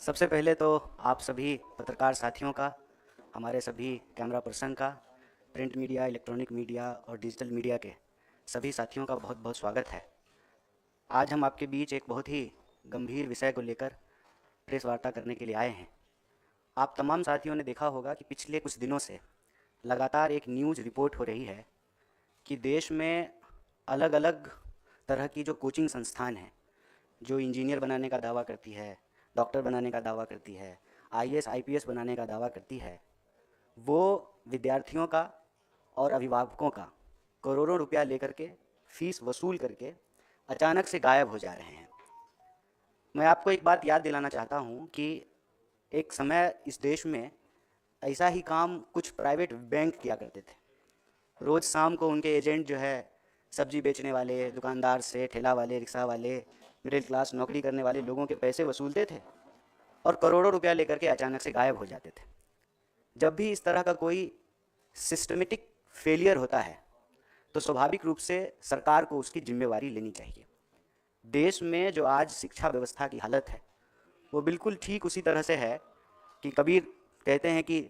सबसे पहले तो आप सभी पत्रकार साथियों का, हमारे सभी कैमरा पर्सन का, प्रिंट मीडिया, इलेक्ट्रॉनिक मीडिया और डिजिटल मीडिया के सभी साथियों का बहुत बहुत स्वागत है। आज हम आपके बीच एक बहुत ही गंभीर विषय को लेकर प्रेस वार्ता करने के लिए आए हैं। आप तमाम साथियों ने देखा होगा कि पिछले कुछ दिनों से लगातार एक न्यूज़ रिपोर्ट हो रही है कि देश में अलग अलग तरह की जो कोचिंग संस्थान हैं, जो इंजीनियर बनाने का दावा करती है, डॉक्टर बनाने का दावा करती है, आईएएस आईपीएस बनाने का दावा करती है, वो विद्यार्थियों का और अभिभावकों का करोड़ों रुपया लेकर के फीस वसूल करके अचानक से गायब हो जा रहे हैं। मैं आपको एक बात याद दिलाना चाहता हूँ कि एक समय इस देश में ऐसा ही काम कुछ प्राइवेट बैंक किया करते थे। रोज़ शाम को उनके एजेंट जो है सब्जी बेचने वाले दुकानदार से, ठेला वाले, रिक्शा वाले, मिडिल क्लास नौकरी करने वाले लोगों के पैसे वसूलते थे और करोड़ों रुपया लेकर के अचानक से गायब हो जाते थे। जब भी इस तरह का कोई सिस्टमेटिक फेलियर होता है तो स्वाभाविक रूप से सरकार को उसकी जिम्मेवारी लेनी चाहिए। देश में जो आज शिक्षा व्यवस्था की हालत है वो बिल्कुल ठीक उसी तरह से है कि कबीर कहते हैं कि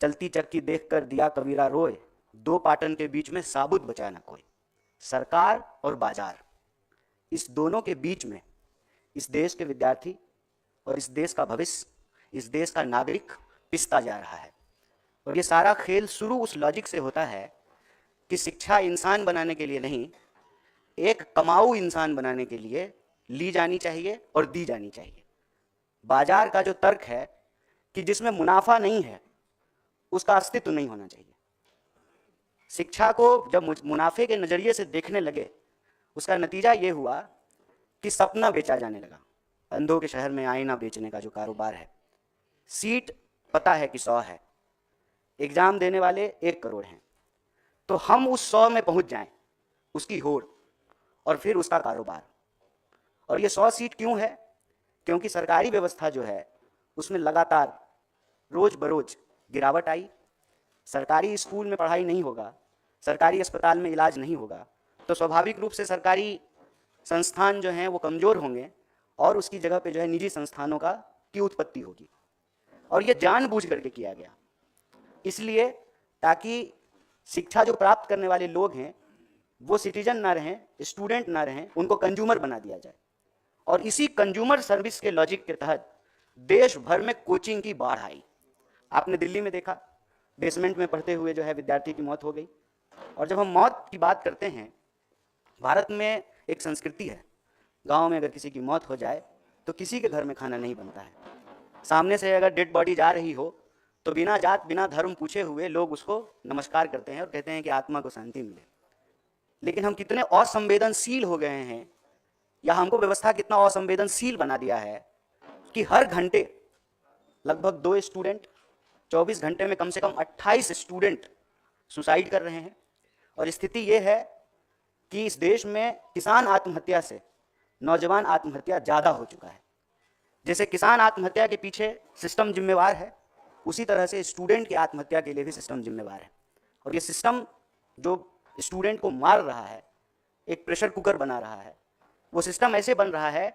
चलती चक्की देख कर दिया कबीरा रोए, दो पाटन के बीच में साबुत बचा ना कोई। सरकार और बाजार, इस दोनों के बीच में इस देश के विद्यार्थी और इस देश का भविष्य, इस देश का नागरिक पिसता जा रहा है। और ये सारा खेल शुरू उस लॉजिक से होता है कि शिक्षा इंसान बनाने के लिए नहीं, एक कमाऊ इंसान बनाने के लिए ली जानी चाहिए और दी जानी चाहिए। बाजार का जो तर्क है कि जिसमें मुनाफा नहीं है उसका अस्तित्व नहीं होना चाहिए। शिक्षा को जब मुनाफे के नज़रिए से देखने लगे, उसका नतीजा ये हुआ कि सपना बेचा जाने लगा। अंधों के शहर में आईना बेचने का जो कारोबार है, सीट पता है कि 100 है, एग्जाम देने वाले 1 करोड़ हैं, तो हम उस 100 में पहुंच जाएं, उसकी होड़ और फिर उसका कारोबार। और ये 100 सीट क्यों है? क्योंकि सरकारी व्यवस्था जो है उसमें लगातार रोज बरोज गिरावट आई। सरकारी स्कूल में पढ़ाई नहीं होगा, सरकारी अस्पताल में इलाज नहीं होगा, तो स्वाभाविक रूप से सरकारी संस्थान जो हैं वो कमज़ोर होंगे और उसकी जगह पे जो है निजी संस्थानों की उत्पत्ति होगी। और ये जानबूझ करके किया गया, इसलिए ताकि शिक्षा जो प्राप्त करने वाले लोग हैं वो सिटीजन ना रहें, स्टूडेंट ना रहें, उनको कंज्यूमर बना दिया जाए। और इसी कंज्यूमर सर्विस के लॉजिक के तहत देश भर में कोचिंग की बाढ़ आई। आपने दिल्ली में देखा, बेसमेंट में पढ़ते हुए जो है विद्यार्थी की मौत हो गई। और जब हम मौत की बात करते हैं, भारत में एक संस्कृति है, गांव में अगर किसी की मौत हो जाए तो किसी के घर में खाना नहीं बनता है। सामने से अगर डेड बॉडी जा रही हो तो बिना जात बिना धर्म पूछे हुए लोग उसको नमस्कार करते हैं और कहते हैं कि आत्मा को शांति मिले। लेकिन हम कितने असंवेदनशील हो गए हैं, या हमको व्यवस्था कितना असंवेदनशील बना दिया है कि हर घंटे लगभग 2 स्टूडेंट, 24 घंटे में कम से कम 28 स्टूडेंट सुसाइड कर रहे हैं। और स्थिति ये है कि इस देश में किसान आत्महत्या से नौजवान आत्महत्या ज़्यादा हो चुका है। जैसे किसान आत्महत्या के पीछे सिस्टम जिम्मेवार है, उसी तरह से स्टूडेंट की आत्महत्या के लिए भी सिस्टम जिम्मेवार है। और ये सिस्टम जो स्टूडेंट को मार रहा है, एक प्रेशर कुकर बना रहा है, वो सिस्टम ऐसे बन रहा है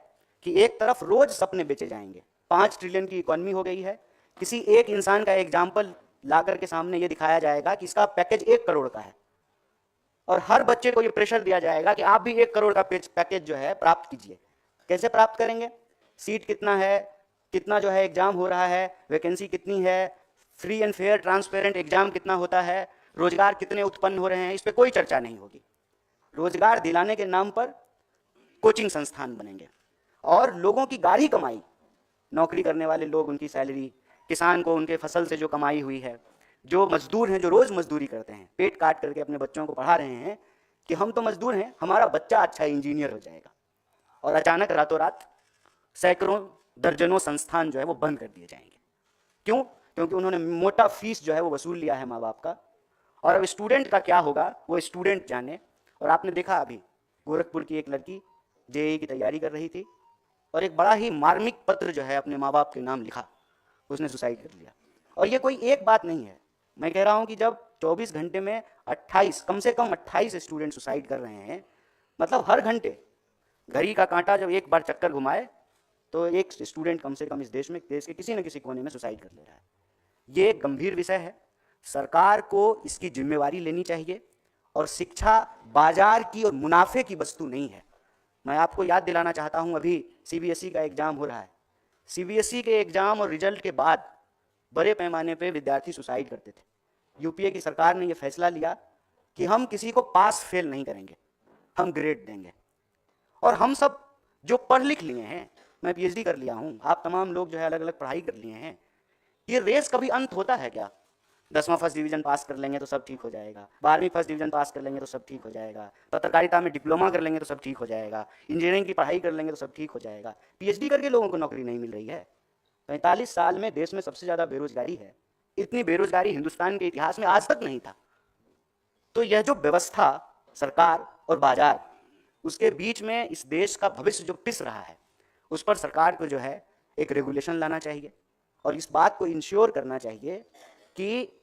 कि एक तरफ रोज सपने बेचे जाएंगे। 5 ट्रिलियन की इकोनॉमी हो गई है, किसी एक इंसान का एग्जाम्पल ला करके सामने ये दिखाया जाएगा कि इसका पैकेज 1 करोड़ का है, और हर बच्चे को ये प्रेशर दिया जाएगा कि आप भी 1 करोड़ का पैकेज जो है प्राप्त कीजिए। कैसे प्राप्त करेंगे? सीट कितना है, कितना जो है एग्जाम हो रहा है, वैकेंसी कितनी है, free and fair transparent exam कितना होता है, रोजगार कितने उत्पन्न हो रहे हैं, इस पर कोई चर्चा नहीं होगी। रोजगार दिलाने के नाम पर कोचिंग संस्थान बनेंगे और लोगों की गाढ़ी कमाई, नौकरी करने वाले लोग उनकी सैलरी, किसान को उनके फसल से जो कमाई हुई है, जो मजदूर हैं जो रोज मजदूरी करते हैं, पेट काट करके अपने बच्चों को पढ़ा रहे हैं कि हम तो मजदूर हैं, हमारा बच्चा अच्छा इंजीनियर हो जाएगा। और अचानक रातों रात सैकड़ों दर्जनों संस्थान जो है वो बंद कर दिए जाएंगे। क्यों? क्योंकि उन्होंने मोटा फीस जो है वो वसूल लिया है माँ बाप का। और अब स्टूडेंट का क्या होगा वो स्टूडेंट जाने। और आपने देखा अभी गोरखपुर की एक लड़की जेईई की तैयारी कर रही थी और एक बड़ा ही मार्मिक पत्र जो है अपने माँ बाप के नाम लिखा, उसने सुसाइड कर लिया। और ये कोई एक बात नहीं है, मैं कह रहा हूँ कि जब 24 घंटे में 28, कम से कम 28 स्टूडेंट सुसाइड कर रहे हैं, मतलब हर घंटे घड़ी का कांटा जब एक बार चक्कर घुमाए तो एक स्टूडेंट कम से कम इस देश में, देश के किसी न किसी कोने में सुसाइड कर ले रहा है। ये एक गंभीर विषय है, सरकार को इसकी जिम्मेवारी लेनी चाहिए। और शिक्षा बाजार की और मुनाफे की वस्तु नहीं है। मैं आपको याद दिलाना चाहता हूं, अभी सीबीएसई का एग्जाम हो रहा है। सीबीएसई के एग्जाम और रिजल्ट के बाद बड़े पैमाने पे विद्यार्थी सुसाइड करते थे। यूपीए की सरकार ने यह फैसला लिया कि हम किसी को पास फेल नहीं करेंगे, हम ग्रेड देंगे। और हम सब जो पढ़ लिख लिए हैं, मैं पीएचडी कर लिया हूं, आप तमाम लोग जो है अलग अलग पढ़ाई कर लिए हैं, ये रेस कभी अंत होता है क्या? 10वां फर्स्ट डिवीजन पास कर लेंगे तो सब ठीक हो जाएगा, 12वीं फर्स्ट डिवीजन पास कर लेंगे तो सब ठीक हो जाएगा, पत्रकारिता में डिप्लोमा कर लेंगे तो सब ठीक हो जाएगा, इंजीनियरिंग की पढ़ाई कर लेंगे तो सब ठीक हो जाएगा। पीएचडी करके लोगों को नौकरी नहीं मिल रही है। 45 साल में देश में सबसे ज़्यादा बेरोजगारी है। इतनी बेरोजगारी हिंदुस्तान के इतिहास में आज तक नहीं था। तो यह जो व्यवस्था, सरकार और बाजार, उसके बीच में इस देश का भविष्य जो पिस रहा है, उस पर सरकार को जो है एक रेगुलेशन लाना चाहिए और इस बात को इंश्योर करना चाहिए कि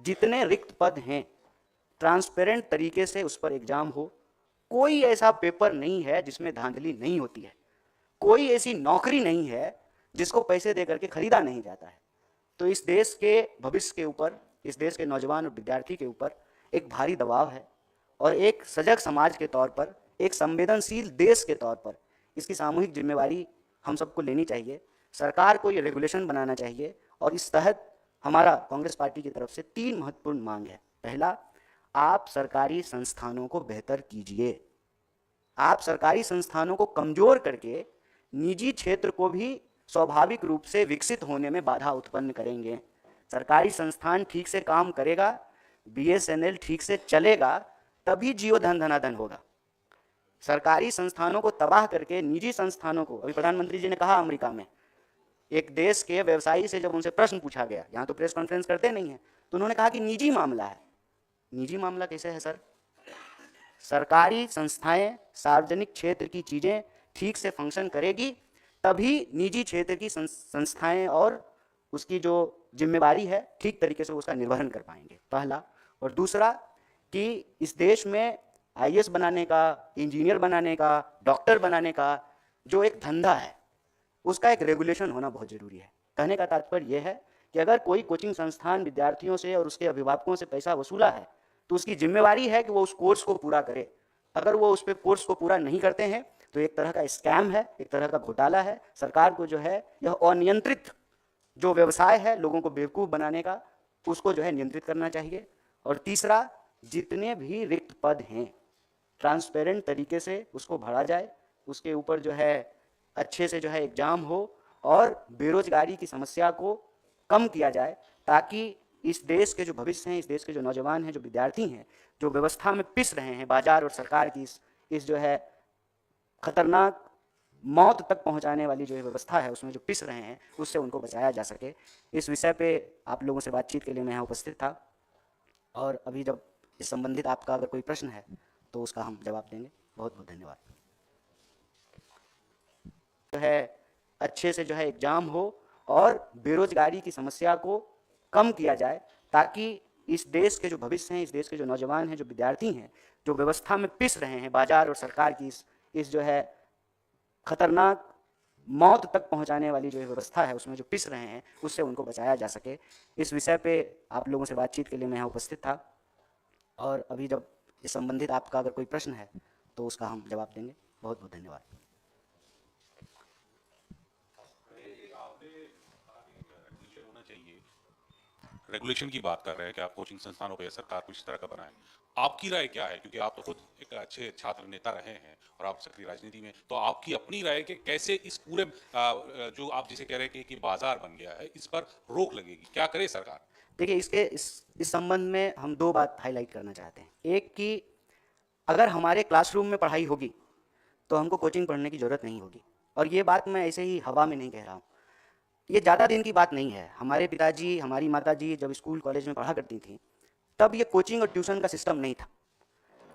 जितने रिक्त पद हैं ट्रांसपेरेंट तरीके से उस पर एग्जाम हो। कोई ऐसा पेपर नहीं है जिसमें धांधली नहीं होती है, कोई ऐसी नौकरी नहीं है जिसको पैसे दे करके खरीदा नहीं जाता है। तो इस देश के भविष्य के ऊपर, इस देश के नौजवान और विद्यार्थी के ऊपर एक भारी दबाव है और एक सजग समाज के तौर पर, एक संवेदनशील देश के तौर पर इसकी सामूहिक जिम्मेवारी हम सबको लेनी चाहिए। सरकार को ये रेगुलेशन बनाना चाहिए और इस तहत हमारा कांग्रेस पार्टी की तरफ से 3 महत्वपूर्ण मांग है। पहला, आप सरकारी संस्थानों को बेहतर कीजिए। आप सरकारी संस्थानों को कमजोर करके निजी क्षेत्र को भी स्वाभाविक रूप से विकसित होने में बाधा उत्पन्न करेंगे। सरकारी संस्थान ठीक से काम करेगा, बीएसएनएल ठीक से चलेगा, तभी जियो धन धनाधन होगा। सरकारी संस्थानों को तबाह करके निजी संस्थानों को, अभी प्रधानमंत्री जी ने कहा अमेरिका में एक देश के व्यवसायी से जब उनसे प्रश्न पूछा गया, यहाँ तो प्रेस कॉन्फ्रेंस करते नहीं है, तो उन्होंने कहा कि निजी मामला है। निजी मामला कैसे है सर? सरकारी संस्थाएं, सार्वजनिक क्षेत्र की चीजें ठीक से फंक्शन करेगी तभी निजी क्षेत्र की संस्थाएं और उसकी जो जिम्मेवारी है ठीक तरीके से उसका निर्वहन कर पाएंगे, पहला। और दूसरा कि इस देश में आईएएस बनाने का, इंजीनियर बनाने का, डॉक्टर बनाने का जो एक धंधा है, उसका एक रेगुलेशन होना बहुत जरूरी है। कहने का तात्पर्य यह है कि अगर कोई कोचिंग संस्थान विद्यार्थियों से और उसके अभिभावकों से पैसा वसूला है तो उसकी जिम्मेवारी है कि वो उस कोर्स को पूरा करे। अगर वो उस पे कोर्स को पूरा नहीं करते हैं तो एक तरह का स्कैम है, एक तरह का घोटाला है। सरकार को जो है यह अनियंत्रित जो व्यवसाय है लोगों को बेवकूफ़ बनाने का, उसको जो है नियंत्रित करना चाहिए। और तीसरा, जितने भी रिक्त पद हैं ट्रांसपेरेंट तरीके से उसको भरा जाए, उसके ऊपर जो है अच्छे से जो है एग्जाम हो और बेरोजगारी की समस्या को कम किया जाए, ताकि इस देश के जो भविष्य हैं, इस देश के जो नौजवान हैं, जो विद्यार्थी हैं, जो व्यवस्था में पिस रहे हैं, बाजार और सरकार की इस जो है खतरनाक मौत तक पहुंचाने वाली जो व्यवस्था है उसमें जो पिस रहे हैं, उससे उनको बचाया जा सके। इस विषय पे आप लोगों से बातचीत के लिए मैं यहाँ उपस्थित था और अभी जब इस संबंधित आपका अगर कोई प्रश्न है तो उसका हम जवाब देंगे। बहुत बहुत धन्यवाद। जो है अच्छे से जो है एग्जाम हो और बेरोजगारी की समस्या को कम किया जाए, ताकि इस देश के जो भविष्य हैं, इस देश के जो नौजवान हैं, जो विद्यार्थी हैं, जो व्यवस्था में पिस रहे हैं, बाजार और सरकार की इस जो है खतरनाक मौत तक पहुंचाने वाली जो व्यवस्था है उसमें जो पिस रहे हैं, उससे उनको बचाया जा सके। इस विषय पे आप लोगों से बातचीत के लिए मैं यहाँ उपस्थित था और अभी जब इस संबंधित आपका अगर कोई प्रश्न है तो उसका हम जवाब देंगे। बहुत बहुत धन्यवाद। रेगुलेशन की बात कर रहे हैं कि आप कोचिंग संस्थानों पे सरकार कुछ तरह का बनाए, आपकी राय क्या है? क्योंकि आप तो खुद एक अच्छे छात्र नेता रहे हैं और आप सक्रिय राजनीति में, तो आपकी अपनी राय कि कैसे इस पूरे जो आप जिसे कह रहे हैं कि बाजार बन गया है, इस पर रोक लगेगी, क्या करे सरकार? देखिए, इस संबंध में हम 2 बात हाईलाइट करना चाहते हैं। एक कि अगर हमारे क्लासरूम में पढ़ाई होगी तो हमको कोचिंग पढ़ने की ज़रूरत नहीं होगी, और ये बात मैं ऐसे ही हवा में नहीं कह रहा हूँ, ये ज़्यादा दिन की बात नहीं है। हमारे पिताजी, हमारी माताजी जब स्कूल कॉलेज में पढ़ा करती थी तब ये कोचिंग और ट्यूशन का सिस्टम नहीं था,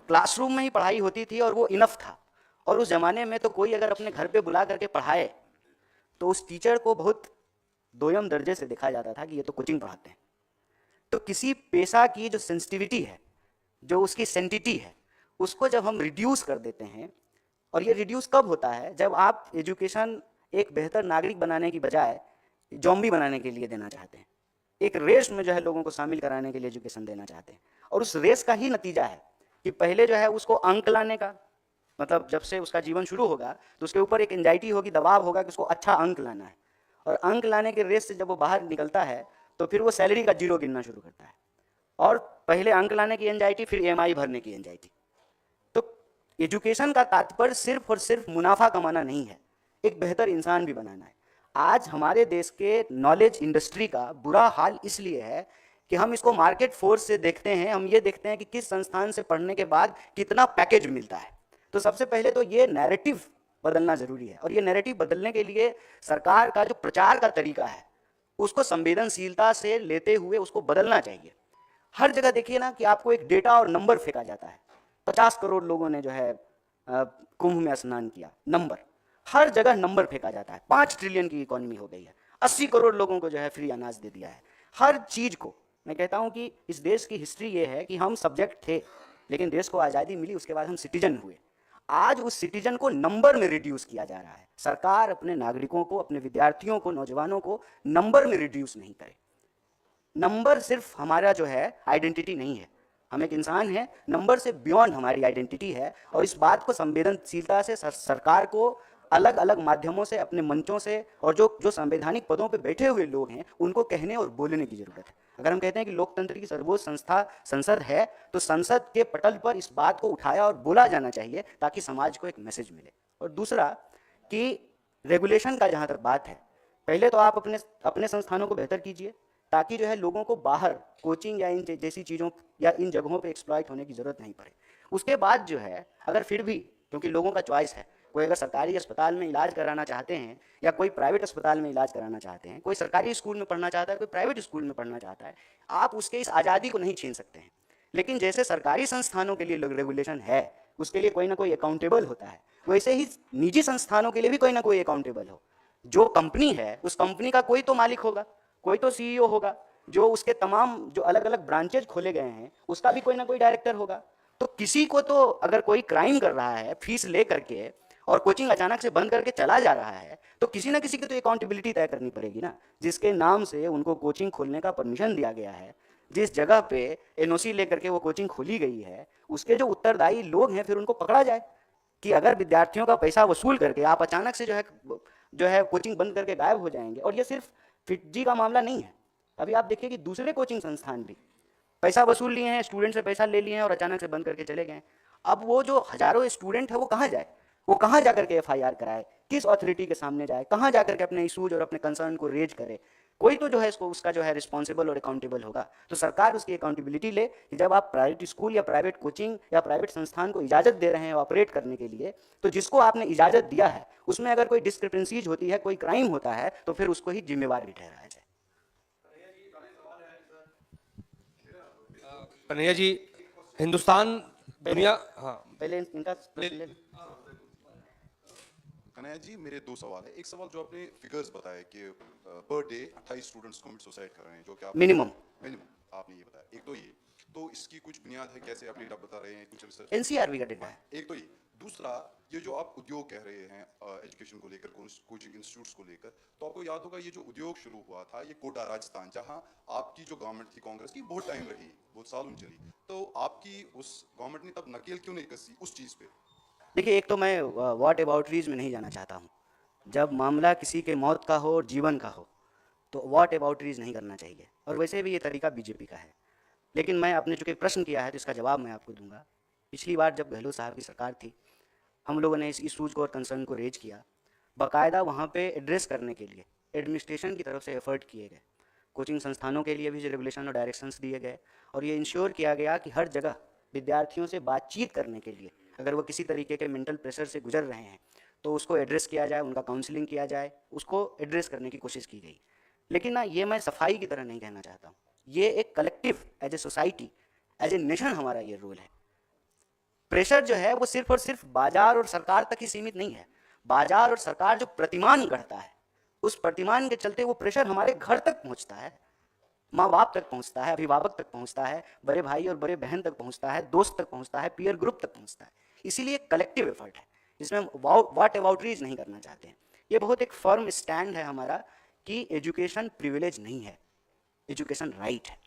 क्लासरूम में ही पढ़ाई होती थी और वो इनफ था। और उस ज़माने में तो कोई अगर अपने घर पे बुला करके पढ़ाए तो उस टीचर को बहुत दोयम दर्जे से देखा जाता था कि ये तो कोचिंग पढ़ाते हैं। तो किसी पेशा की जो सेंसिटिविटी है, जो उसकी सेंटिटी है, उसको जब हम रिड्यूस कर देते हैं, और ये रिड्यूस कब होता है? जब आप एजुकेशन एक बेहतर नागरिक बनाने की बजाय जॉम्बी बनाने के लिए देना चाहते हैं। एक रेस में जो है लोगों को शामिल कराने के लिए एजुकेशन देना चाहते हैं, और उस रेस का ही नतीजा है कि पहले जो है उसको अंक लाने का, मतलब जब से उसका जीवन शुरू होगा तो उसके ऊपर एक एंजाइटी होगी, दबाव होगा कि उसको अच्छा अंक लाना है, और अंक लाने के रेस से जब वो बाहर निकलता है तो फिर वो सैलरी का जीरो गिनना शुरू करता है, और पहले अंक लाने की एंजाइटी, फिर ईएमआई भरने की एंजाइटी। तो एजुकेशन का तात्पर्य सिर्फ और सिर्फ मुनाफा कमाना नहीं है, एक बेहतर इंसान भी बनाना है। आज हमारे देश के नॉलेज इंडस्ट्री का बुरा हाल इसलिए है कि हम इसको मार्केट फोर्स से देखते हैं, हम ये देखते हैं कि किस संस्थान से पढ़ने के बाद कितना पैकेज मिलता है। तो सबसे पहले तो ये नैरेटिव बदलना जरूरी है, और ये नैरेटिव बदलने के लिए सरकार का जो प्रचार का तरीका है उसको संवेदनशीलता से लेते हुए उसको बदलना चाहिए। हर जगह देखिए ना कि आपको एक डेटा और नंबर फेंका जाता है। 50 करोड़ लोगों ने जो है कुंभ में स्नान किया, नंबर, हर जगह नंबर फेंका जाता है। 5 ट्रिलियन की इकोनॉमी हो गई है, 80 करोड़ लोगों को जो है फ्री अनाज दे दिया है। हर चीज को मैं कहता हूं कि इस देश की हिस्ट्री ये है कि हम सब्जेक्ट थे, लेकिन देश को आज़ादी मिली, उसके बाद हम सिटीजन हुए। आज उस सिटीजन को नंबर में रिड्यूस किया जा रहा है। सरकार अपने नागरिकों को, अपने विद्यार्थियों को, नौजवानों को नंबर में रिड्यूस नहीं करे। नंबर सिर्फ हमारा जो है आइडेंटिटी नहीं है, हम एक इंसान हैं, नंबर से बियॉन्ड हमारी आइडेंटिटी है। और इस बात को संवेदनशीलता से सरकार को अलग अलग माध्यमों से, अपने मंचों से, और जो जो संवैधानिक पदों पे बैठे हुए लोग हैं उनको कहने और बोलने की जरूरत है। अगर हम कहते हैं कि लोकतंत्र की सर्वोच्च संस्था संसद है, तो संसद के पटल पर इस बात को उठाया और बोला जाना चाहिए ताकि समाज को एक मैसेज मिले। और दूसरा कि रेगुलेशन का जहाँ तक बात है, पहले तो आप अपने अपने संस्थानों को बेहतर कीजिए ताकि जो है लोगों को बाहर कोचिंग या इन जैसी चीज़ों या इन जगहों पे एक्सप्लॉइट होने की ज़रूरत नहीं पड़े। उसके बाद जो है अगर फिर भी, क्योंकि लोगों का चॉइस है, कोई अगर सरकारी अस्पताल में इलाज कराना चाहते हैं या कोई प्राइवेट अस्पताल में इलाज कराना चाहते हैं, कोई सरकारी स्कूल में पढ़ना चाहता है, कोई प्राइवेट स्कूल में पढ़ना चाहता है, आप उसके इस आज़ादी को नहीं छीन सकते हैं। लेकिन जैसे सरकारी संस्थानों के लिए रेगुलेशन है, उसके लिए कोई ना कोई अकाउंटेबल होता है, वैसे ही निजी संस्थानों के लिए भी कोई ना कोई अकाउंटेबल हो। जो कंपनी है उस कंपनी का कोई तो मालिक होगा, कोई तो सीईओ होगा, जो उसके तमाम जो अलग अलग ब्रांचेज खोले गए हैं उसका भी कोई ना कोई डायरेक्टर होगा। तो किसी को तो अगर कोई क्राइम कर रहा है फीस ले करके और कोचिंग अचानक से बंद करके चला जा रहा है, तो किसी ना किसी की तो अकाउंटेबिलिटी तय करनी पड़ेगी ना। जिसके नाम से उनको कोचिंग खोलने का परमिशन दिया गया है, जिस जगह पे एनओसी लेकर के वो कोचिंग खोली गई है, उसके जो उत्तरदायी लोग हैं फिर उनको पकड़ा जाए कि अगर विद्यार्थियों का पैसा वसूल करके आप अचानक से जो है कोचिंग बंद करके गायब हो जाएंगे। और ये सिर्फ फिटजी का मामला नहीं है, अभी आप देखिए कि दूसरे कोचिंग संस्थान भी पैसा वसूल लिए हैं, स्टूडेंट से पैसा ले लिए हैं और अचानक से बंद करके चले गए। अब वो जो हजारों स्टूडेंट है वो कहाँ जाए, वो कहाँ जाकर के एफआईआर कराए, किस अथॉरिटी के सामने जाए, कहाँ जाकर के अपने इशूज और अपने कंसर्न को रेज करे। कोई तो जो है इसको उसका जो है रिस्पॉन्सिबल और अकाउंटेबल होगा। तो सरकार उसकी अकाउंटेबिलिटी ले कि जब आप प्राइवेट स्कूल या प्राइवेट कोचिंग या प्राइवेट संस्थान को इजाजत दे रहे हैं ऑपरेट करने के लिए, तो जिसको आपने इजाजत दिया है उसमें अगर कोई डिस्क्रिपेंसीज होती है, कोई क्राइम होता है, तो फिर उसको ही जिम्मेवार भी ठहराया जाए। कन्हैया जी, हिंदुस्तान दुनिया, हाँ पहले इनका प्रश्न ले लें। कन्हैया जी, मेरे दो सवाल है। एक सवाल जो आपने फिगर्स बताए कि per day 28 students commit suicide कर रहे हैं, जो कि आप मिनिमम आपने ये बताया। एक तो ये, तो इसकी कुछ बुनियाद है, कैसे आप डेटा बता रहे हैं, कुछ रिसर्च? एनसीआरबी का डेटा है। एक तो ये, दूसरा ये जो आप उद्योग कह रहे हैं एजुकेशन को लेकर, कोचिंग इंस्टीट्यूट्स को लेकर, तो आपको याद होगा ये जो उद्योग शुरू हुआ था ये कोटा राजस्थान, जहां आपकी जो गवर्नमेंट थी कांग्रेस की, बहुत टाइम रही, बहुत सालों चली, तो आपकी उस गवर्नमेंट ने तब नकेल क्यों नहीं कसी उस चीज़ पे? देखिए, एक तो मैं व्हाट अबाउटरीज में नहीं जाना चाहता हूँ। जब मामला किसी के मौत का हो और जीवन का हो तो व्हाट अबाउटरीज नहीं करना चाहिए, और वैसे भी ये तरीका बीजेपी का है। लेकिन मैं, आपने चूँकि प्रश्न किया है तो इसका जवाब मैं आपको दूंगा। पिछली बार जब गहलोत साहब की सरकार थी, हम लोगों ने इस इशूज़ को और कंसर्न को रेज किया, बाकायदा वहाँ पे एड्रेस करने के लिए एडमिनिस्ट्रेशन की तरफ से एफर्ट किए गए, कोचिंग संस्थानों के लिए भी रेगुलेशन और डायरेक्शंस दिए गए, और ये इंश्योर किया गया कि हर जगह विद्यार्थियों से बातचीत करने के लिए, अगर वो किसी तरीके के मेंटल प्रेशर से गुजर रहे हैं तो उसको एड्रेस किया जाए, उनका काउंसलिंग किया जाए, उसको एड्रेस करने की कोशिश की गई। लेकिन ना, ये मैं सफाई की तरह नहीं कहना चाहता हूँ, ये एक collective as a society, as a nation हमारा ये रोल है। प्रेशर जो है वो सिर्फ और सिर्फ बाजार और सरकार तक ही सीमित नहीं है। बाजार और सरकार जो प्रतिमान गढ़ता है, उस प्रतिमान के चलते वो प्रेशर हमारे घर तक पहुंचता है, माँ बाप तक पहुंचता है, अभिभावक तक पहुंचता है, बड़े भाई और बड़े बहन तक पहुंचता है, दोस्त तक पहुंचता है, पीयर ग्रुप तक पहुंचता है। इसीलिए कलेक्टिव एफर्ट है, इसमें हम व्हाट अबाउटरीज नहीं करना चाहते हैं। ये बहुत एक फर्म स्टैंड है हमारा कि एजुकेशन प्रिविलेज नहीं है, एजुकेशन राइट है।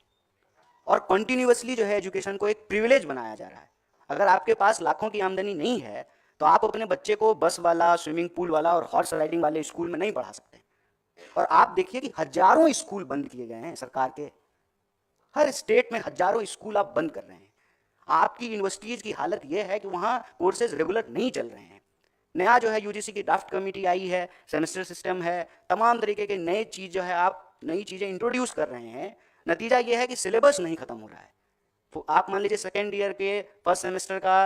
और कंटिन्यूअसली जो है एजुकेशन को एक प्रिविलेज बनाया जा रहा है। अगर आपके पास लाखों की आमदनी नहीं है तो आप अपने बच्चे को बस वाला, स्विमिंग पूल वाला और हॉर्स राइडिंग वाले स्कूल में नहीं पढ़ा सकते। और आप देखिए कि हजारों स्कूल बंद किए गए हैं सरकार के, हर स्टेट में हजारों स्कूल आप बंद कर रहे हैं। आपकी यूनिवर्सिटीज की हालत यह है कि वहाँ कोर्सेज रेगुलर नहीं चल रहे हैं। नया जो है यूजीसी की ड्राफ्ट कमेटी आई है, सेमेस्टर सिस्टम है, तमाम तरीके के नए चीज़ जो है आप नई चीज़ें इंट्रोड्यूस कर रहे हैं। नतीजा ये है कि सिलेबस नहीं खत्म हो रहा है। तो आप मान लीजिए सेकेंड ईयर के फर्स्ट सेमेस्टर का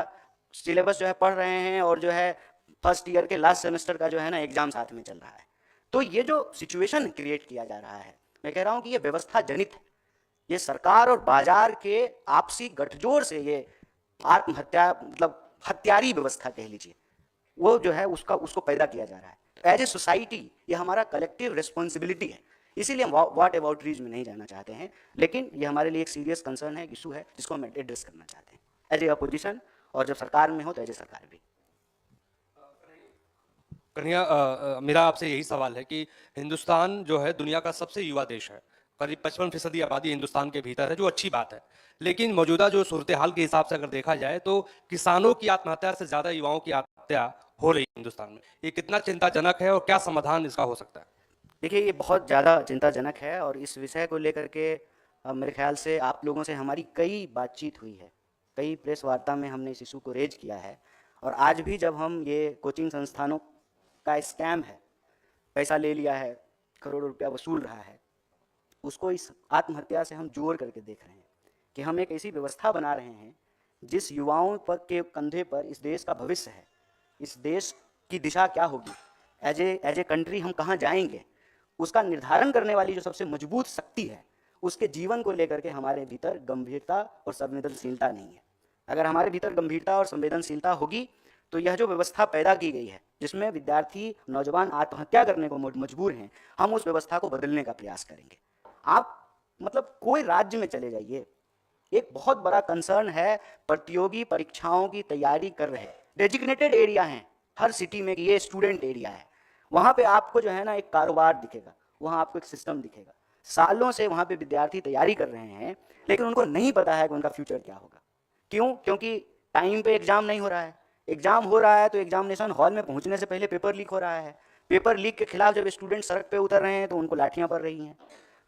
सिलेबस जो है पढ़ रहे हैं और जो है फर्स्ट ईयर के लास्ट सेमेस्टर का जो है ना एग्जाम साथ में चल रहा है। तो ये जो सिचुएशन क्रिएट किया जा रहा है, मैं कह रहा हूँ कि ये व्यवस्था जनित है। ये सरकार और बाजार के आपसी गठजोड़ से ये आत्महत्या, मतलब हत्यारी व्यवस्था कह लीजिए, वो जो है उसको पैदा किया जा रहा है। एज ए सोसाइटी ये हमारा कलेक्टिव रिस्पॉन्सिबिलिटी है। इसीलिए हम व्हाट अबाउट रीज में नहीं जाना चाहते हैं, लेकिन ये हमारे लिए एक सीरियस कंसर्न है, इशू है, जिसको हम एड्रेस करना चाहते हैं एज ए अपोजिशन, और जब सरकार में हो तो एज ए सरकार भी। कन्हैया, मेरा आपसे यही सवाल है कि हिंदुस्तान जो है दुनिया का सबसे युवा देश है। करीब 55% आबादी हिंदुस्तान के भीतर है, जो अच्छी बात है। लेकिन मौजूदा जो सूरत हाल के हिसाब से अगर देखा जाए तो किसानों की आत्महत्या से ज्यादा युवाओं की आत्महत्या हो रही है हिंदुस्तान में। ये कितना चिंताजनक है और क्या समाधान इसका हो सकता है? देखिए ये बहुत ज़्यादा चिंताजनक है, और इस विषय को लेकर के मेरे ख्याल से आप लोगों से हमारी कई बातचीत हुई है, कई प्रेस वार्ता में हमने इस इशू को रेज किया है। और आज भी जब हम ये कोचिंग संस्थानों का स्कैम है, पैसा ले लिया है, करोड़ों रुपया वसूल रहा है, उसको इस आत्महत्या से हम जोड़ करके देख रहे हैं कि हम एक ऐसी व्यवस्था बना रहे हैं जिस युवाओं पर के कंधे पर इस देश का भविष्य है, इस देश की दिशा क्या होगी, एज ए कंट्री हम कहाँ जाएंगे, उसका निर्धारण करने वाली जो सबसे मजबूत शक्ति है, उसके जीवन को लेकर के हमारे भीतर गंभीरता और संवेदनशीलता नहीं है। अगर हमारे भीतर गंभीरता और संवेदनशीलता होगी तो यह जो व्यवस्था पैदा की गई है जिसमें विद्यार्थी, नौजवान आत्महत्या करने को मजबूर हैं, हम उस व्यवस्था को बदलने का प्रयास करेंगे। आप मतलब कोई राज्य में चले जाइए, एक बहुत बड़ा कंसर्न है प्रतियोगी परीक्षाओं की तैयारी कर रहे डेजिग्नेटेड एरिया हैं हर सिटी में कि ये स्टूडेंट एरिया है। वहाँ पे आपको जो है ना एक कारोबार दिखेगा, वहाँ आपको एक सिस्टम दिखेगा। सालों से वहाँ पे विद्यार्थी तैयारी कर रहे हैं, लेकिन उनको नहीं पता है कि उनका फ्यूचर क्या होगा। क्यों? क्योंकि टाइम पे एग्जाम नहीं हो रहा है। एग्जाम हो रहा है तो एग्जामिनेशन हॉल में पहुंचने से पहले पेपर लीक हो रहा है। पेपर लीक के खिलाफ जब स्टूडेंट सड़क पे उतर रहे हैं तो उनको लाठियां पड़ रही हैं।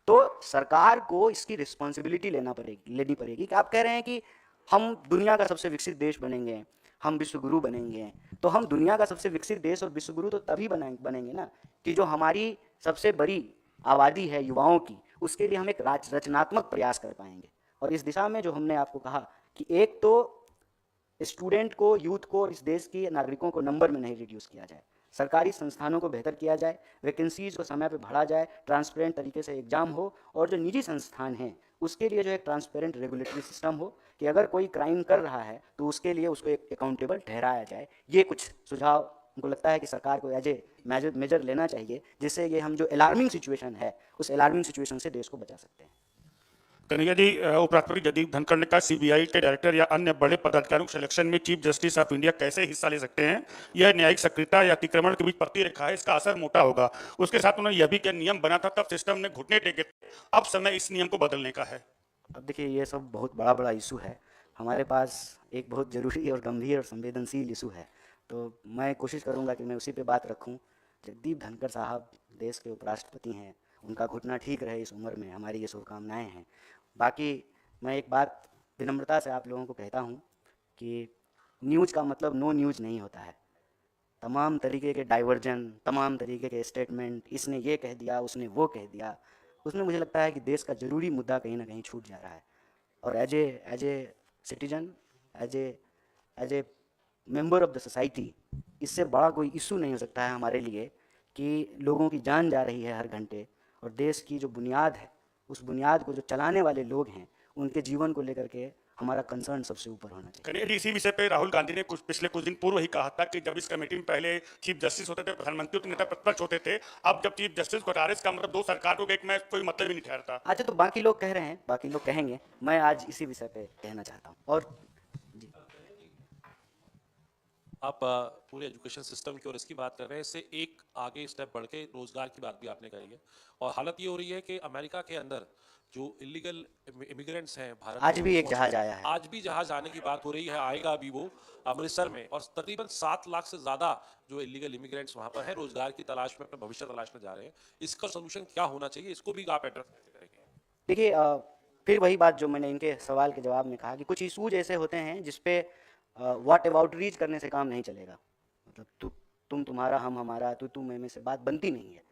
तो सरकार को इसकी रिस्पॉन्सिबिलिटी लेनी पड़ेगी कि आप कह रहे हैं कि हम दुनिया का सबसे विकसित देश बनेंगे, हम विश्वगुरु बनेंगे। तो हम दुनिया का सबसे विकसित देश और विश्वगुरु तो तभी बनेंगे ना कि जो हमारी सबसे बड़ी आबादी है युवाओं की, उसके लिए हम एक रचनात्मक प्रयास कर पाएंगे। और इस दिशा में जो हमने आपको कहा कि एक तो स्टूडेंट को, यूथ को, इस देश के नागरिकों को नंबर में नहीं रिड्यूस किया जाए, सरकारी संस्थानों को बेहतर किया जाए, वैकेंसीज को समय पर भरा जाए, ट्रांसपेरेंट तरीके से एग्जाम हो, और जो निजी संस्थान हैं उसके लिए जो एक ट्रांसपेरेंट रेगुलेटरी सिस्टम हो कि अगर कोई क्राइम कर रहा है तो उसके लिए उसको एक अकाउंटेबल ठहराया जाए। ये कुछ सुझाव हमको लगता है कि सरकार को एज ए मेजर लेना चाहिए, जिससे ये हम जो अलार्मिंग सिचुएशन है उस अलार्मिंग सिचुएशन से देश को बचा सकते हैं। कन्हैया जी, उपराष्ट्रपति जगदीप धनखड़ ने कहा सीबीआई के डायरेक्टर या अन्य बड़े पदाधिकारियों के सिलेक्शन में चीफ जस्टिस ऑफ इंडिया कैसे हिस्सा ले सकते हैं? यह न्यायिक सक्रियता या अतिक्रमण के बीच पड़ती रेखा है, इसका असर मोटा होगा। उसके साथ उन्होंने यह भी किया, नियम बना था तब सिस्टम ने घुटने टेके, अब समय इस नियम को बदलने का है। अब देखिए ये सब बहुत बड़ा इशू है, हमारे पास एक बहुत ज़रूरी और गंभीर और संवेदनशील इशू है, तो मैं कोशिश करूंगा कि मैं उसी पे बात रखूं। जगदीप धनखड़ साहब देश के उपराष्ट्रपति हैं, उनका घुटना ठीक रहे इस उम्र में, हमारी ये शुभकामनाएं हैं। बाकी मैं एक बात विनम्रता से आप लोगों को कहता हूं कि न्यूज़ का मतलब नो न्यूज़ नहीं होता है। तमाम तरीके के डाइवर्जन, तमाम तरीके के स्टेटमेंट, इसने ये कह दिया, उसने वो कह दिया, उसमें मुझे लगता है कि देश का ज़रूरी मुद्दा कहीं ना कहीं छूट जा रहा है। और as a citizen, as a member of the society, इससे बड़ा कोई इशू नहीं हो सकता है हमारे लिए कि लोगों की जान जा रही है हर घंटे, और देश की जो बुनियाद है, उस बुनियाद को जो चलाने वाले लोग हैं, उनके जीवन को लेकर के हमारा कंसर्न सबसे ऊपर होना चाहिए। कन्हैया जी, इसी विषय पे राहुल गांधी ने पिछले कुछ दिन पूर्व ही कहा था कि जब इस कमेटी में पहले चीफ जस्टिस होते थे, प्रधानमंत्री तो नेता प्रतिपक्ष होते थे, अब जब चीफ जस्टिस को हटा रहे, इसका मतलब दो सरकारों के एक में कोई मतलब ही नहीं ठहरता। अच्छा, तो बाकी लोग कह रहे हैं, बाकी लोग कहेंगे, मैं आज इसी विषय पे कहना चाहता हूँ। और जी, आप पूरे एजुकेशन सिस्टम की और इसकी बात कर रहे हैं, इससे एक आगे स्टेप बढ़ के रोजगार की बात भी आपने करी है। और हालत ये हो रही है कि अमेरिका के अंदर जो इलीगल इमिग्रेंट्स हैं भारत आज में भी वो एक जहाज आया है। आज भी जहाज आने की बात हो रही है, आएगा अभी वो अमृतसर में, और तकरीबन 7 लाख से ज्यादा जो इलीगल इमिग्रेंट्स वहां पर हैं, रोजगार की तलाश में, अपना भविष्य तलाशने जा रहे हैं। इसका सोल्यूशन क्या होना चाहिए, इसको भी आप एड्रेस करेंगे? देखिए, फिर वही बात जो मैंने इनके सवाल के जवाब में कहा कि कुछ इशूज ऐसे होते हैं जिस पे व्हाट अबाउट रीच करने से काम नहीं चलेगा। मतलब तुम तुम्हारा, हम हमारा, तू मैं में से बात बनती नहीं है।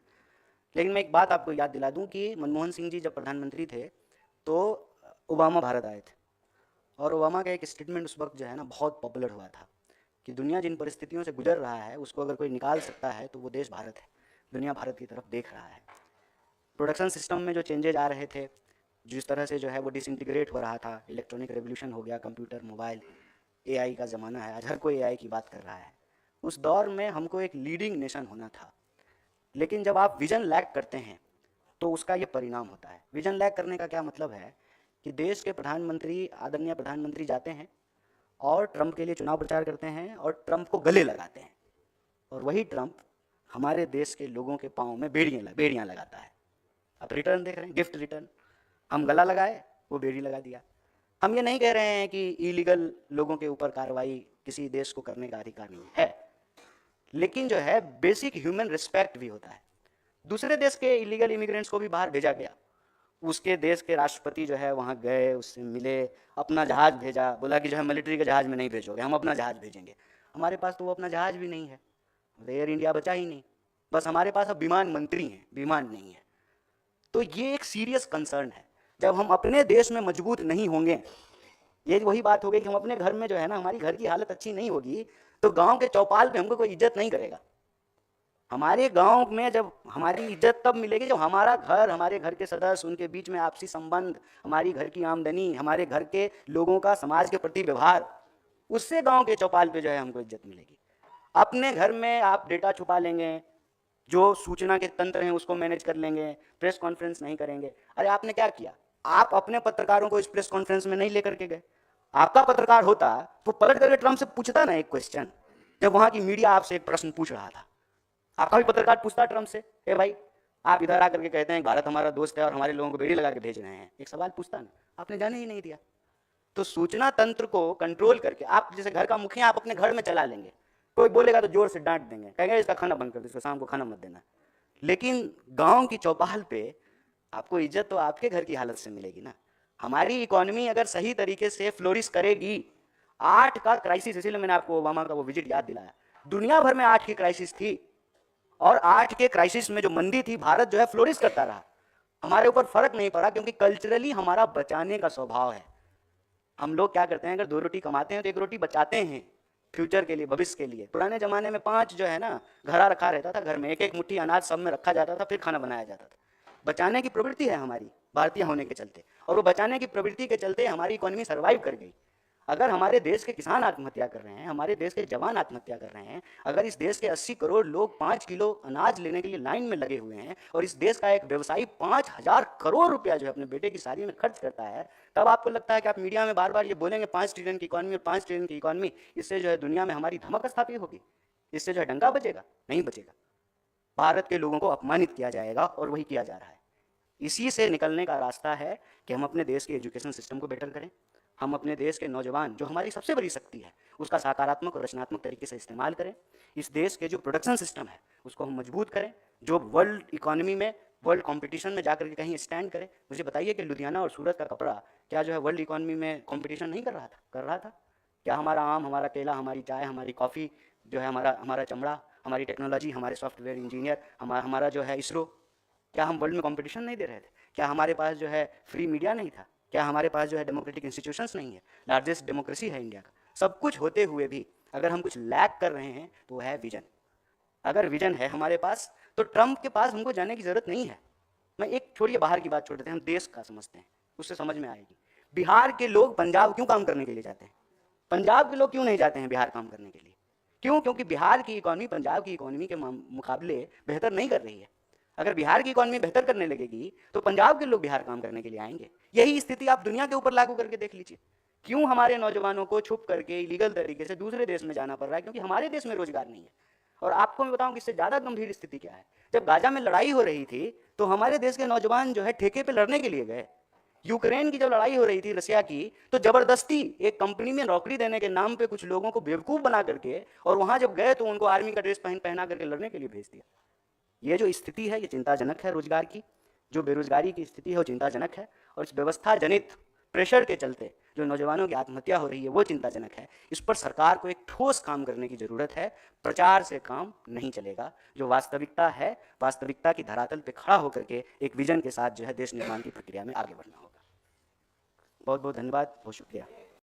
लेकिन मैं एक बात आपको याद दिला दूं कि मनमोहन सिंह जी जब प्रधानमंत्री थे तो ओबामा भारत आए थे, और ओबामा का एक स्टेटमेंट उस वक्त जो है ना बहुत पॉपुलर हुआ था कि दुनिया जिन परिस्थितियों से गुजर रहा है उसको अगर कोई निकाल सकता है तो वो देश भारत है। दुनिया भारत की तरफ देख रहा है। प्रोडक्शन सिस्टम में जो चेंजेज आ रहे थे, जिस तरह से जो है वो डिसइंटीग्रेट हो रहा था, इलेक्ट्रॉनिक रेवोल्यूशन हो गया, कंप्यूटर, मोबाइल, एआई का ज़माना है, आज हर कोई एआई की बात कर रहा है। उस दौर में हमको एक लीडिंग नेशन होना था। लेकिन जब आप विजन लैक करते हैं तो उसका ये परिणाम होता है। विजन लैक करने का क्या मतलब है कि देश के प्रधानमंत्री, आदरणीय प्रधानमंत्री जाते हैं और ट्रंप के लिए चुनाव प्रचार करते हैं और ट्रंप को गले लगाते हैं, और वही ट्रंप हमारे देश के लोगों के पाँव में बेड़ियाँ लगाता है। आप रिटर्न देख रहे हैं, गिफ्ट रिटर्न। हम गला लगाए, वो बेड़ी लगा दिया। हम ये नहीं कह रहे हैं कि इलीगल लोगों के ऊपर कार्रवाई किसी देश को करने का अधिकार नहीं है, लेकिन जो है बेसिक ह्यूमन रिस्पेक्ट भी होता है। दूसरे देश के इलीगल इमिग्रेंट्स को भी बाहर भेजा गया। उसके देश के राष्ट्रपति जो है वहाँ गए, उससे मिले, अपना जहाज भेजा, बोला कि जो है मिलिट्री के जहाज में नहीं भेजोगे, हम अपना जहाज भेजेंगे। हमारे पास तो वो अपना जहाज भी नहीं है, एयर इंडिया बचा ही नहीं। बस हमारे पास अब विमान मंत्री हैं, विमान नहीं है। तो ये एक सीरियस कंसर्न है। जब हम अपने देश में मजबूत नहीं होंगे, ये वही बात हो गई कि हम अपने घर में जो है ना, हमारी घर की हालत अच्छी नहीं होगी तो गांव के चौपाल पे हमको कोई इज्जत नहीं करेगा। हमारे गांव में जब हमारी इज्जत तब मिलेगी जब हमारा घर, हमारे घर के सदस्य, उनके बीच में आपसी संबंध, हमारी घर की आमदनी, हमारे घर के लोगों का समाज के प्रति व्यवहार, उससे गांव के चौपाल पे जो है हमको इज्जत मिलेगी। अपने घर में आप डेटा छुपा लेंगे, जो सूचना के तंत्र हैं उसको मैनेज कर लेंगे, प्रेस कॉन्फ्रेंस नहीं करेंगे। अरे आपने क्या किया, आप अपने पत्रकारों को इस प्रेस कॉन्फ्रेंस में नहीं लेकर के गए। आपका पत्रकार होता तो पलट करके ट्रंप से पूछता ना एक क्वेश्चन, जब वहां की मीडिया आपसे एक प्रश्न पूछ रहा था। आपका भी पत्रकार पूछता ट्रंप से, ए भाई आप इधर आकर के कहते हैं भारत हमारा दोस्त है और हमारे लोगों को बेड़ी लगा के भेज रहे हैं, एक सवाल पूछता ना, आपने जाने ही नहीं दिया। तो सूचना तंत्र को कंट्रोल करके, आप जैसे घर का मुखिया आप अपने घर में चला लेंगे, कोई बोलेगा तो जोर से डांट देंगे, कहेंगे इसका खाना बंद कर दो, इसको शाम को खाना मत देना। लेकिन गांव की चौपाल पे आपको इज्जत तो आपके घर की हालत से मिलेगी ना। हमारी इकोनॉमी अगर सही तरीके से फ्लोरिश करेगी, 8 का क्राइसिस, इसीलिए मैंने आपको ओबामा का वो विजिट याद दिलाया। दुनिया भर में 8 की क्राइसिस थी, और 8 के क्राइसिस में जो मंदी थी, भारत जो है फ्लोरिश करता रहा। हमारे ऊपर फर्क नहीं पड़ा क्योंकि कल्चरली हमारा बचाने का स्वभाव है। हम लोग क्या करते हैं, अगर 2 रोटी कमाते हैं तो 1 रोटी बचाते हैं फ्यूचर के लिए, भविष्य के लिए। पुराने जमाने में 5 जो है ना घड़ा रखा रहता था घर में, एक एक मुट्ठी अनाज सब में रखा जाता था, फिर खाना बनाया जाता था। बचाने की प्रवृत्ति है हमारी भारतीय होने के चलते, और वो बचाने की प्रवृत्ति के चलते हमारी इकोनॉमी सर्वाइव कर गई। अगर हमारे देश के किसान आत्महत्या कर रहे हैं, हमारे देश के जवान आत्महत्या कर रहे हैं, अगर इस देश के 80 करोड़ लोग 5 किलो अनाज लेने के लिए लाइन में लगे हुए हैं, और इस देश का एक व्यवसायी 5,000 करोड़ रुपया जो है अपने बेटे की शादी में खर्च करता है, तब आपको लगता है कि आप मीडिया में बार बार ये बोलेंगे 5 ट्रिलियन की इकॉनमी और 5 ट्रिलियन की इकॉनमी, इससे जो है दुनिया में हमारी धमक स्थापित होगी, इससे जो है डंका बचेगा? नहीं बचेगा। भारत के लोगों को अपमानित किया जाएगा, और वही किया जा रहा है। इसी से निकलने का रास्ता है कि हम अपने देश के एजुकेशन सिस्टम को बेटर करें, हम अपने देश के नौजवान, जो हमारी सबसे बड़ी शक्ति है, उसका सकारात्मक और रचनात्मक तरीके से इस्तेमाल करें। इस देश के जो प्रोडक्शन सिस्टम है उसको हम मजबूत करें, जो वर्ल्ड इकोनॉमी में, वर्ल्ड कंपटीशन में जाकर के कहीं स्टैंड करें। मुझे बताइए कि लुधियाना और सूरत का कपड़ा क्या जो है वर्ल्ड इकोनॉमी में कंपटीशन नहीं कर रहा था? कर रहा था। क्या हमारा आम, हमारा केला, हमारी चाय, हमारी कॉफ़ी, जो है हमारा चमड़ा, हमारी टेक्नोलॉजी, हमारे सॉफ्टवेयर इंजीनियर, हमारा जो है इसरो, क्या हम वर्ल्ड में कंपटीशन नहीं दे रहे थे? क्या हमारे पास जो है फ्री मीडिया नहीं था? क्या हमारे पास जो है डेमोक्रेटिक इंस्टीट्यूशंस नहीं है? लार्जेस्ट डेमोक्रेसी है इंडिया का। सब कुछ होते हुए भी अगर हम कुछ लैक कर रहे हैं तो वो है विजन। अगर विजन है हमारे पास तो ट्रंप के पास हमको जाने की जरूरत नहीं है। मैं एक छोड़िए, बाहर की बात छोड़ देते हैं, हम देश का समझते हैं, उससे समझ में आएगी। बिहार के लोग पंजाब क्यों काम करने के लिए जाते हैं? पंजाब के लोग क्यों नहीं जाते हैं बिहार काम करने के लिए? क्यों? क्योंकि बिहार की इकॉनमी पंजाब की इकॉनमी के मुकाबले बेहतर नहीं कर रही है। अगर बिहार की इकॉनमी बेहतर करने लगेगी तो पंजाब के लोग बिहार काम करने के लिए आएंगे। यही स्थिति आप दुनिया के ऊपर लागू करके देख लीजिए। क्यों हमारे नौजवानों को छुप करके इलीगल तरीके से दूसरे देश में जाना पड़ रहा है? क्योंकि हमारे देश में रोजगार नहीं है। और आपको मैं बताऊं कि इससे ज़्यादा गंभीर स्थिति क्या है। जब गाजा में लड़ाई हो रही थी तो हमारे देश के नौजवान जो है ठेके पे लड़ने के लिए गए। यूक्रेन की जब लड़ाई हो रही थी रसिया की, तो जबरदस्ती एक कंपनी में नौकरी देने के नाम पे कुछ लोगों को बेवकूफ़ बना करके और वहां जब गए तो उनको आर्मी का ड्रेस पहना करके लड़ने के लिए भेज दिया। ये जो स्थिति है ये चिंताजनक है। रोजगार की जो बेरोजगारी की स्थिति है वो चिंताजनक है। और इस व्यवस्था जनित प्रेशर के चलते जो नौजवानों की आत्महत्या हो रही है वो चिंताजनक है। इस पर सरकार को एक ठोस काम करने की जरूरत है। प्रचार से काम नहीं चलेगा। जो वास्तविकता है, वास्तविकता की धरातल पे खड़ा होकर के एक विजन के साथ जो है देश निर्माण की प्रक्रिया में आगे बढ़ना होगा। बहुत बहुत धन्यवाद, बहुत शुक्रिया।